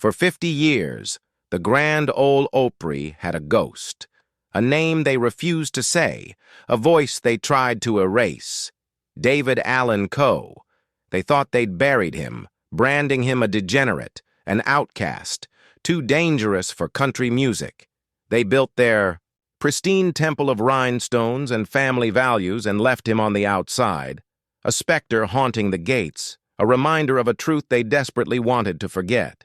For 50 years, the grand old Opry had a ghost, a name they refused to say, a voice they tried to erase. David Allan Coe. They thought they'd buried him, branding him a degenerate, an outcast, too dangerous for country music. They built their pristine temple of rhinestones and family values and left him on the outside, a specter haunting the gates, a reminder of a truth they desperately wanted to forget.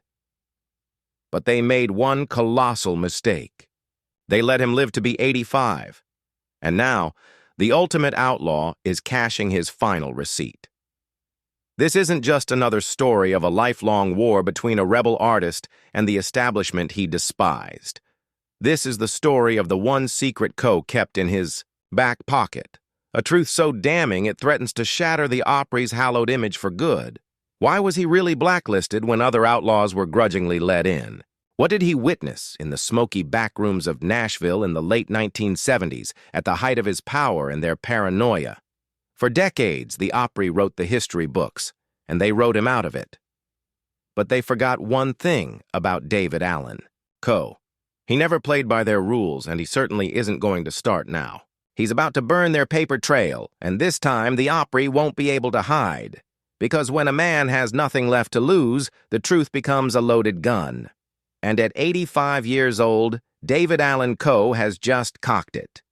But they made one colossal mistake. They let him live to be 85. And now, the ultimate outlaw is cashing his final receipt. This isn't just another story of a lifelong war between a rebel artist and the establishment he despised. This is the story of the one secret Coe kept in his back pocket, a truth so damning it threatens to shatter the Opry's hallowed image for good. Why was he really blacklisted when other outlaws were grudgingly let in? What did he witness in the smoky backrooms of Nashville in the late 1970s at the height of his power and their paranoia? For decades, the Opry wrote the history books, and they wrote him out of it. But they forgot one thing about David Allan Coe. He never played by their rules, and he certainly isn't going to start now. He's about to burn their paper trail, and this time the Opry won't be able to hide. Because when a man has nothing left to lose, the truth becomes a loaded gun. And at 85 years old, David Allan Coe has just cocked it.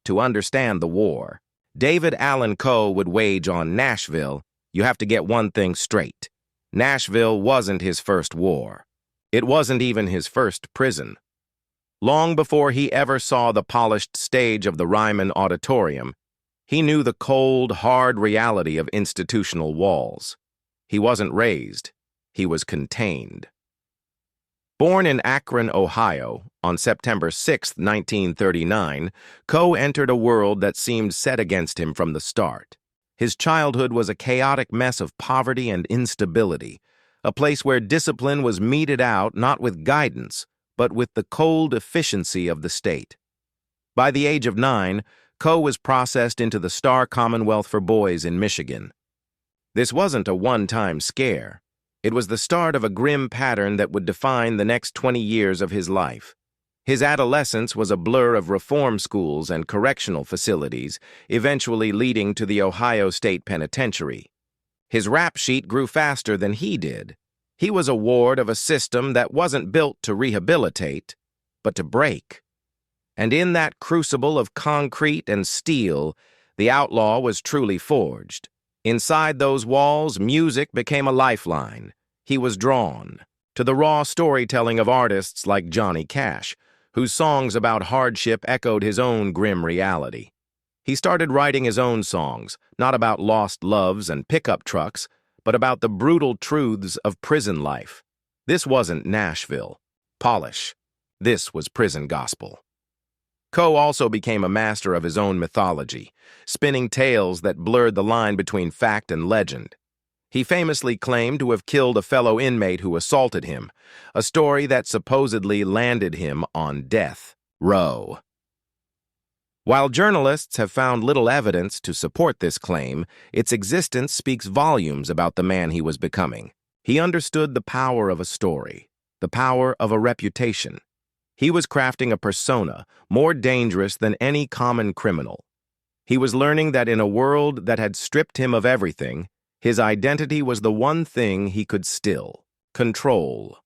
To understand the war David Allan Coe would wage on Nashville, you have to get one thing straight. Nashville wasn't his first war. It wasn't even his first prison. Long before he ever saw the polished stage of the Ryman Auditorium, he knew the cold, hard reality of institutional walls. He wasn't raised. He was contained. Born in Akron, Ohio, on September 6, 1939, Coe entered a world that seemed set against him from the start. His childhood was a chaotic mess of poverty and instability, a place where discipline was meted out not with guidance, but with the cold efficiency of the state. By the age of 9, Coe was processed into the Star Commonwealth for Boys in Michigan. This wasn't a one-time scare. It was the start of a grim pattern that would define the next 20 years of his life. His adolescence was a blur of reform schools and correctional facilities, eventually leading to the Ohio State Penitentiary. His rap sheet grew faster than he did. He was a ward of a system that wasn't built to rehabilitate, but to break. And in that crucible of concrete and steel, the outlaw was truly forged. Inside those walls, music became a lifeline. He was drawn to the raw storytelling of artists like Johnny Cash, whose songs about hardship echoed his own grim reality. He started writing his own songs, not about lost loves and pickup trucks, but about the brutal truths of prison life. This wasn't Nashville polish. This was prison gospel. Coe also became a master of his own mythology, spinning tales that blurred the line between fact and legend. He famously claimed to have killed a fellow inmate who assaulted him, a story that supposedly landed him on death row. While journalists have found little evidence to support this claim, its existence speaks volumes about the man he was becoming. He understood the power of a story, the power of a reputation. He was crafting a persona more dangerous than any common criminal. He was learning that in a world that had stripped him of everything, his identity was the one thing he could still control.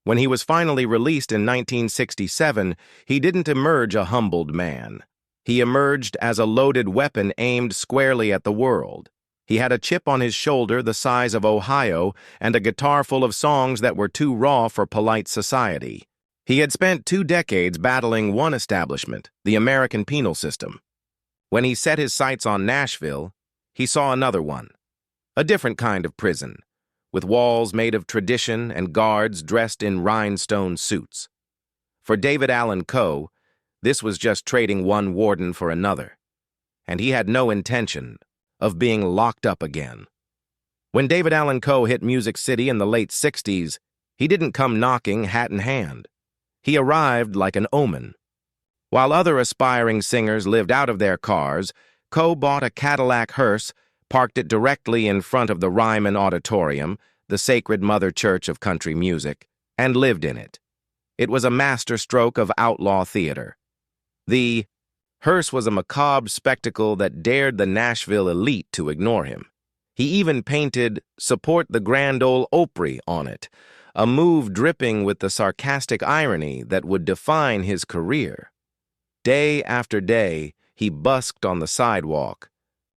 When he was finally released in 1967, he didn't emerge a humbled man. He emerged as a loaded weapon aimed squarely at the world. He had a chip on his shoulder the size of Ohio and a guitar full of songs that were too raw for polite society. He had spent 2 decades battling one establishment, the American penal system. When he set his sights on Nashville, he saw another one, a different kind of prison, with walls made of tradition and guards dressed in rhinestone suits. For David Allan Coe, this was just trading one warden for another, and he had no intention of being locked up again. When David Allan Coe hit Music City in the late 60s, he didn't come knocking hat in hand. He arrived like an omen. While other aspiring singers lived out of their cars, Coe bought a Cadillac hearse, parked it directly in front of the Ryman Auditorium, the sacred mother church of country music, and lived in it. It was a masterstroke of outlaw theater. The hearse was a macabre spectacle that dared the Nashville elite to ignore him. He even painted "Support the Grand Ole Opry" on it, a move dripping with the sarcastic irony that would define his career. Day after day, he busked on the sidewalk,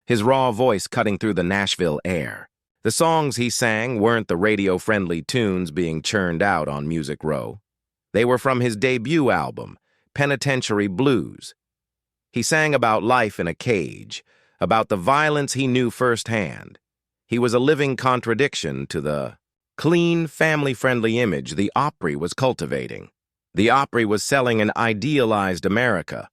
his raw voice cutting through the Nashville air. The songs he sang weren't the radio-friendly tunes being churned out on Music Row. They were from his debut album, Penitentiary Blues. He sang about life in a cage, about the violence he knew firsthand. He was a living contradiction to the clean, family-friendly image the Opry was cultivating. The Opry was selling an idealized America.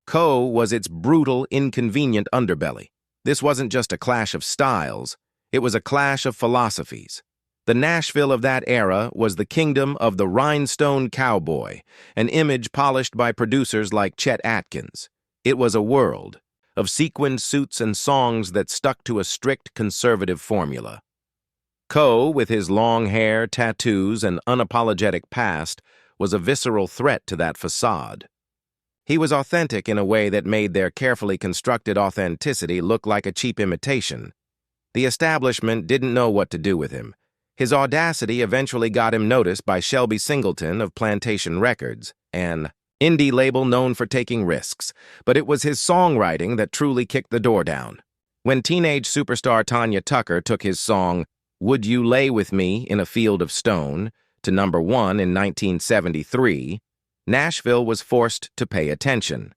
Coe was its brutal, inconvenient underbelly. This wasn't just a clash of styles, it was a clash of philosophies. The Nashville of that era was the kingdom of the rhinestone cowboy, an image polished by producers like Chet Atkins. It was a world of sequined suits and songs that stuck to a strict conservative formula. Coe, with his long hair, tattoos, and unapologetic past, was a visceral threat to that facade. He was authentic in a way that made their carefully constructed authenticity look like a cheap imitation. The establishment didn't know what to do with him. His audacity eventually got him noticed by Shelby Singleton of Plantation Records, an indie label known for taking risks, but it was his songwriting that truly kicked the door down. When teenage superstar Tanya Tucker took his song, "Would You Lay With Me in a Field of Stone," to #1 in 1973, Nashville was forced to pay attention.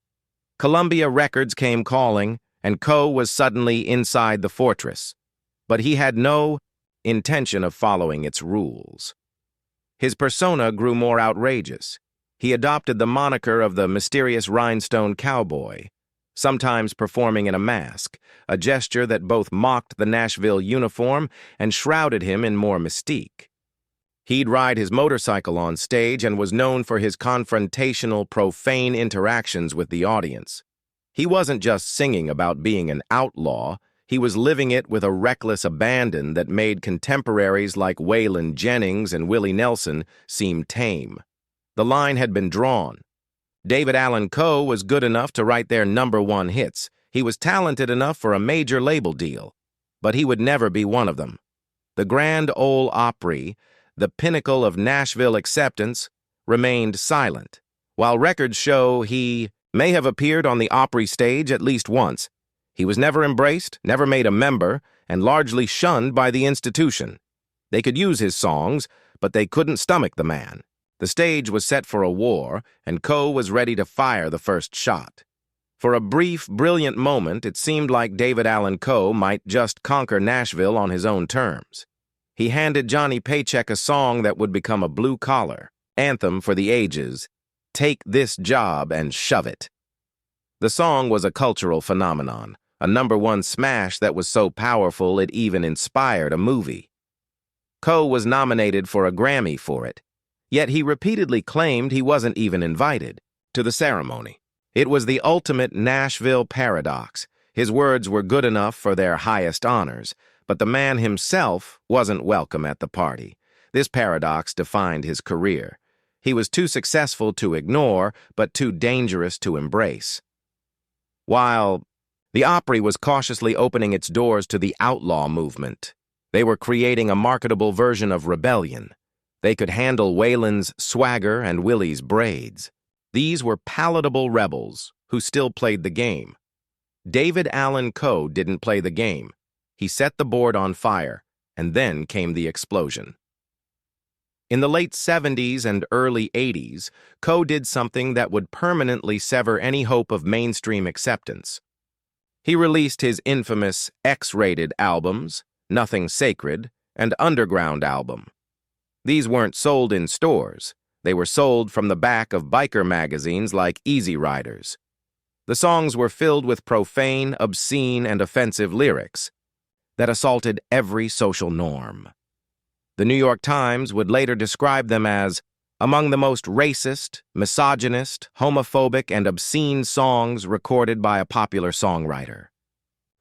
Columbia Records came calling, and Coe was suddenly inside the fortress. But he had no intention of following its rules. His persona grew more outrageous. He adopted the moniker of the mysterious rhinestone cowboy, sometimes performing in a mask, a gesture that both mocked the Nashville uniform and shrouded him in more mystique. He'd ride his motorcycle on stage and was known for his confrontational, profane interactions with the audience. He wasn't just singing about being an outlaw, he was living it with a reckless abandon that made contemporaries like Waylon Jennings and Willie Nelson seem tame. The line had been drawn. David Allan Coe was good enough to write their #1 hits. He was talented enough for a major label deal, but he would never be one of them. The Grand Ole Opry, the pinnacle of Nashville acceptance, remained silent. While records show he may have appeared on the Opry stage at least once, he was never embraced, never made a member, and largely shunned by the institution. They could use his songs, but they couldn't stomach the man. The stage was set for a war, and Coe was ready to fire the first shot. For a brief, brilliant moment, it seemed like David Allan Coe might just conquer Nashville on his own terms. He handed Johnny Paycheck a song that would become a blue-collar anthem for the ages, "Take This Job and Shove It." The song was a cultural phenomenon, a #1 smash that was so powerful it even inspired a movie. Coe was nominated for a Grammy for it, yet he repeatedly claimed he wasn't even invited to the ceremony. It was the ultimate Nashville paradox. His words were good enough for their highest honors, but the man himself wasn't welcome at the party. This paradox defined his career. He was too successful to ignore, but too dangerous to embrace. While the Opry was cautiously opening its doors to the outlaw movement, they were creating a marketable version of rebellion. They could handle Waylon's swagger and Willie's braids. These were palatable rebels who still played the game. David Allan Coe didn't play the game. He set the board on fire, and then came the explosion. In the late 70s and early 80s, Coe did something that would permanently sever any hope of mainstream acceptance. He released his infamous X-rated albums, Nothing Sacred, and Underground album. These weren't sold in stores. They were sold from the back of biker magazines like Easy Riders. The songs were filled with profane, obscene, and offensive lyrics that assaulted every social norm. The New York Times would later describe them as among the most racist, misogynist, homophobic, and obscene songs recorded by a popular songwriter.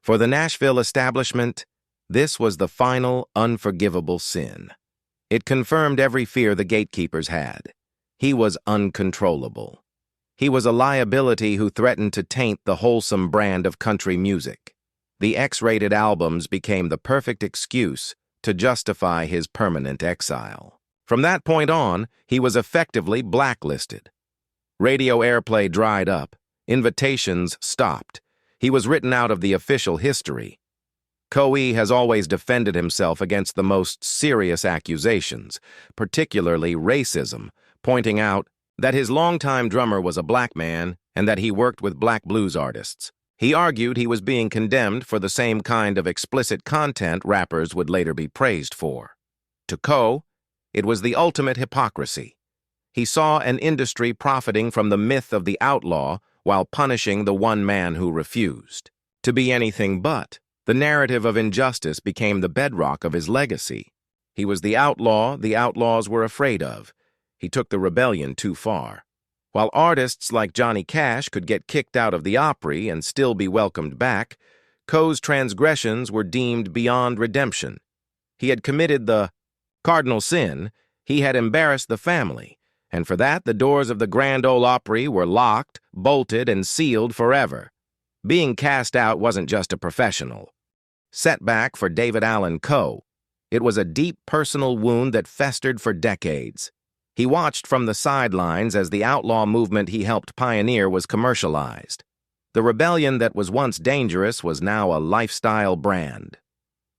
For the Nashville establishment, this was the final unforgivable sin. It confirmed every fear the gatekeepers had. He was uncontrollable. He was a liability who threatened to taint the wholesome brand of country music. The X-rated albums became the perfect excuse to justify his permanent exile. From that point on, he was effectively blacklisted. Radio airplay dried up. Invitations stopped. He was written out of the official history. Coe has always defended himself against the most serious accusations, particularly racism, pointing out that his longtime drummer was a black man and that he worked with black blues artists. He argued he was being condemned for the same kind of explicit content rappers would later be praised for. To Coe, it was the ultimate hypocrisy. He saw an industry profiting from the myth of the outlaw while punishing the one man who refused. To be anything but, the narrative of injustice became the bedrock of his legacy. He was the outlaw the outlaws were afraid of. He took the rebellion too far. While artists like Johnny Cash could get kicked out of the Opry and still be welcomed back, Coe's transgressions were deemed beyond redemption. He had committed the cardinal sin. He had embarrassed the family, and for that the doors of the Grand Ole Opry were locked, bolted, and sealed forever. Being cast out wasn't just a professional setback for David Allan Coe. It was a deep personal wound that festered for decades. He watched from the sidelines as the outlaw movement he helped pioneer was commercialized. The rebellion that was once dangerous was now a lifestyle brand.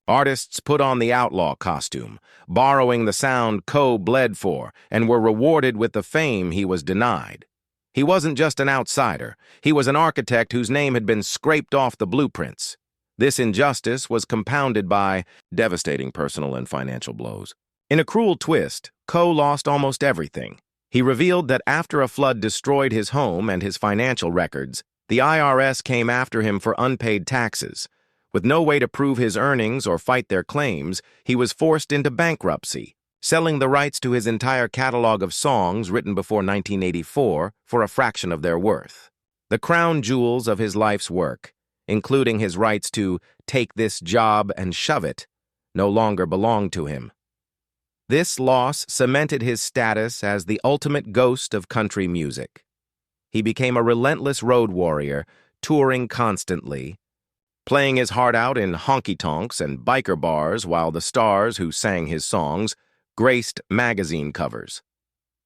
Artists put on the outlaw costume, borrowing the sound Coe bled for, and were rewarded with the fame he was denied. He wasn't just an outsider. He was an architect whose name had been scraped off the blueprints. This injustice was compounded by devastating personal and financial blows. In a cruel twist, Coe lost almost everything. He revealed that after a flood destroyed his home and his financial records, the IRS came after him for unpaid taxes. With no way to prove his earnings or fight their claims, he was forced into bankruptcy, selling the rights to his entire catalog of songs written before 1984 for a fraction of their worth. The crown jewels of his life's work, including his rights to Take This Job and Shove It, no longer belonged to him. This loss cemented his status as the ultimate ghost of country music. He became a relentless road warrior, touring constantly, playing his heart out in honky-tonks and biker bars while the stars who sang his songs graced magazine covers.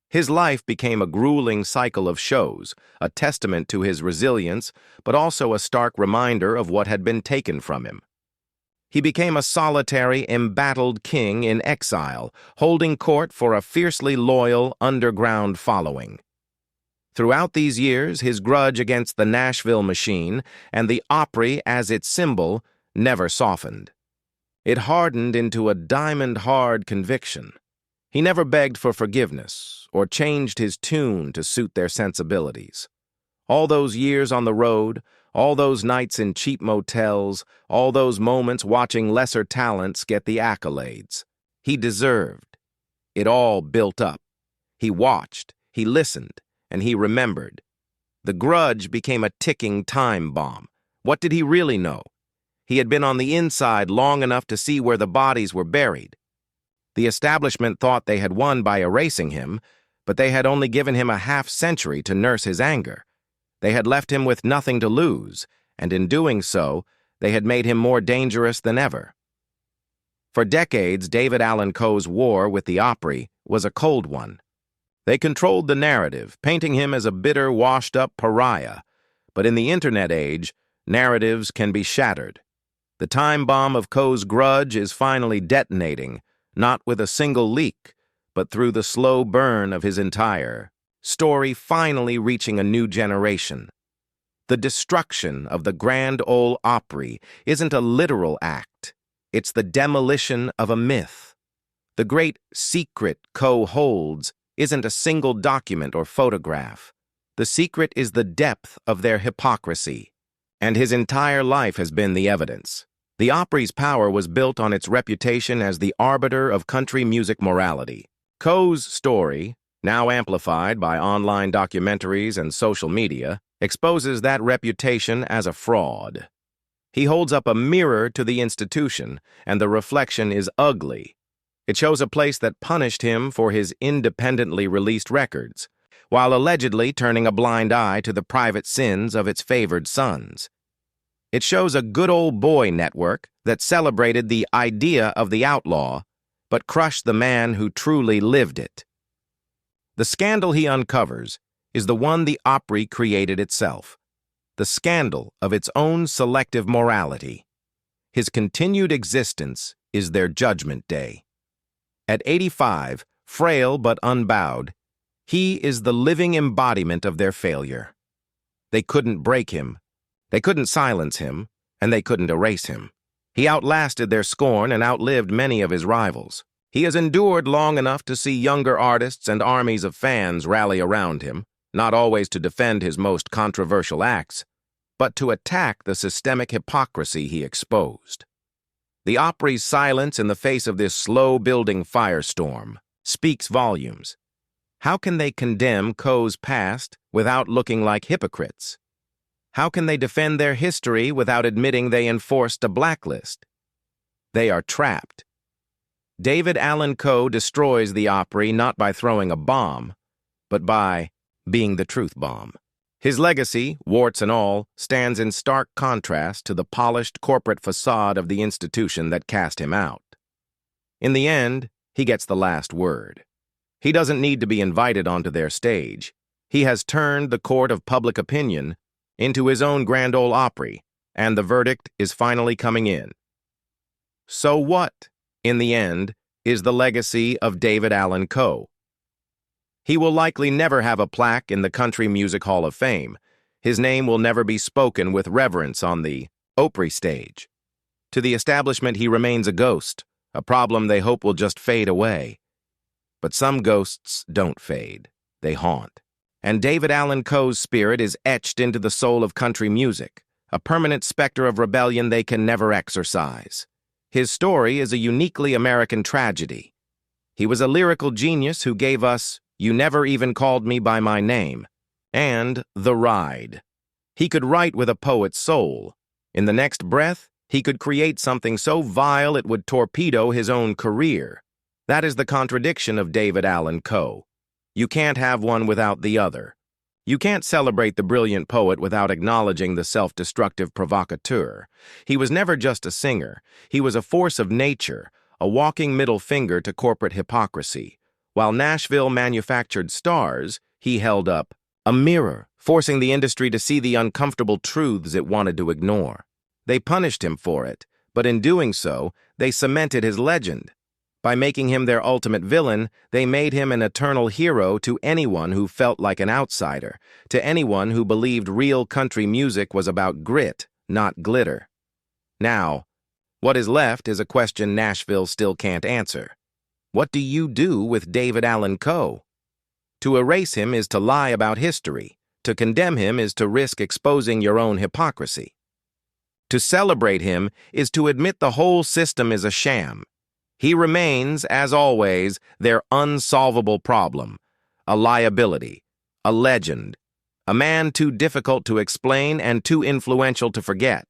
His life became a grueling cycle of shows, a testament to his resilience, but also a stark reminder of what had been taken from him. He became a solitary, embattled king in exile, holding court for a fiercely loyal, underground following. Throughout these years, his grudge against the Nashville machine and the Opry as its symbol never softened. It hardened into a diamond-hard conviction. He never begged for forgiveness or changed his tune to suit their sensibilities. All those years on the road, all those nights in cheap motels, all those moments watching lesser talents get the accolades he deserved. It all built up. He watched, he listened, and he remembered. The grudge became a ticking time bomb. What did he really know? He had been on the inside long enough to see where the bodies were buried. The establishment thought they had won by erasing him, but they had only given him a half-century to nurse his anger. They had left him with nothing to lose, and in doing so, they had made him more dangerous than ever. For decades, David Allan Coe's war with the Opry was a cold one. They controlled the narrative, painting him as a bitter, washed-up pariah. But in the internet age, narratives can be shattered. The time bomb of Coe's grudge is finally detonating, not with a single leak, but through the slow burn of his entire story finally reaching a new generation. The destruction of the Grand Ole Opry isn't a literal act. It's the demolition of a myth. The great secret Coe holds isn't a single document or photograph. The secret is the depth of their hypocrisy, and his entire life has been the evidence. The Opry's power was built on its reputation as the arbiter of country music morality. Coe's story, now amplified by online documentaries and social media, exposes that reputation as a fraud. He holds up a mirror to the institution, and the reflection is ugly. It shows a place that punished him for his independently released records, while allegedly turning a blind eye to the private sins of its favored sons. It shows a good old boy network that celebrated the idea of the outlaw, but crushed the man who truly lived it. The scandal he uncovers is the one the Opry created itself, the scandal of its own selective morality. His continued existence is their judgment day. At 85, frail but unbowed, he is the living embodiment of their failure. They couldn't break him, they couldn't silence him, and they couldn't erase him. He outlasted their scorn and outlived many of his rivals. He has endured long enough to see younger artists and armies of fans rally around him, not always to defend his most controversial acts, but to attack the systemic hypocrisy he exposed. The Opry's silence in the face of this slow-building firestorm speaks volumes. How can they condemn Coe's past without looking like hypocrites? How can they defend their history without admitting they enforced a blacklist? They are trapped. David Allan Coe destroys the Opry not by throwing a bomb, but by being the truth bomb. His legacy, warts and all, stands in stark contrast to the polished corporate facade of the institution that cast him out. In the end, he gets the last word. He doesn't need to be invited onto their stage. He has turned the court of public opinion into his own Grand Ole Opry, and the verdict is finally coming in. So what, in the end, is the legacy of David Allan Coe? He will likely never have a plaque in the Country Music Hall of Fame. His name will never be spoken with reverence on the Opry stage. To the establishment, he remains a ghost, a problem they hope will just fade away. But some ghosts don't fade, they haunt. And David Allan Coe's spirit is etched into the soul of country music, a permanent specter of rebellion they can never exorcise. His story is a uniquely American tragedy. He was a lyrical genius who gave us "You Never Even Called Me by My Name" and "The Ride." He could write with a poet's soul. In the next breath, he could create something so vile it would torpedo his own career. That is the contradiction of David Allan Coe. You can't have one without the other. You can't celebrate the brilliant poet without acknowledging the self-destructive provocateur. He was never just a singer. He was a force of nature, a walking middle finger to corporate hypocrisy. While Nashville manufactured stars, he held up a mirror, forcing the industry to see the uncomfortable truths it wanted to ignore. They punished him for it, but in doing so, they cemented his legend. By making him their ultimate villain, they made him an eternal hero to anyone who felt like an outsider, to anyone who believed real country music was about grit, not glitter. Now, what is left is a question Nashville still can't answer. What do you do with David Allan Coe? To erase him is to lie about history. To condemn him is to risk exposing your own hypocrisy. To celebrate him is to admit the whole system is a sham. He remains, as always, their unsolvable problem, a liability, a legend, a man too difficult to explain and too influential to forget.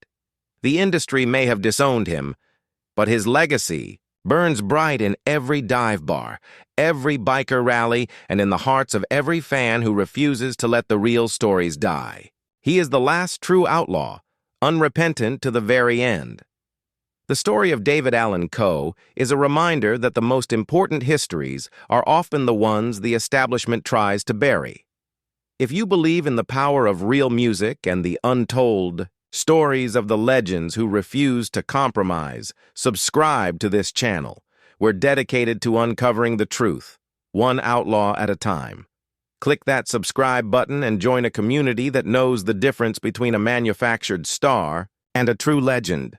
The industry may have disowned him, but his legacy burns bright in every dive bar, every biker rally, and in the hearts of every fan who refuses to let the real stories die. He is the last true outlaw, unrepentant to the very end. The story of David Allan Coe is a reminder that the most important histories are often the ones the establishment tries to bury. If you believe in the power of real music and the untold stories of the legends who refuse to compromise, subscribe to this channel. We're dedicated to uncovering the truth, one outlaw at a time. Click that subscribe button and join a community that knows the difference between a manufactured star and a true legend.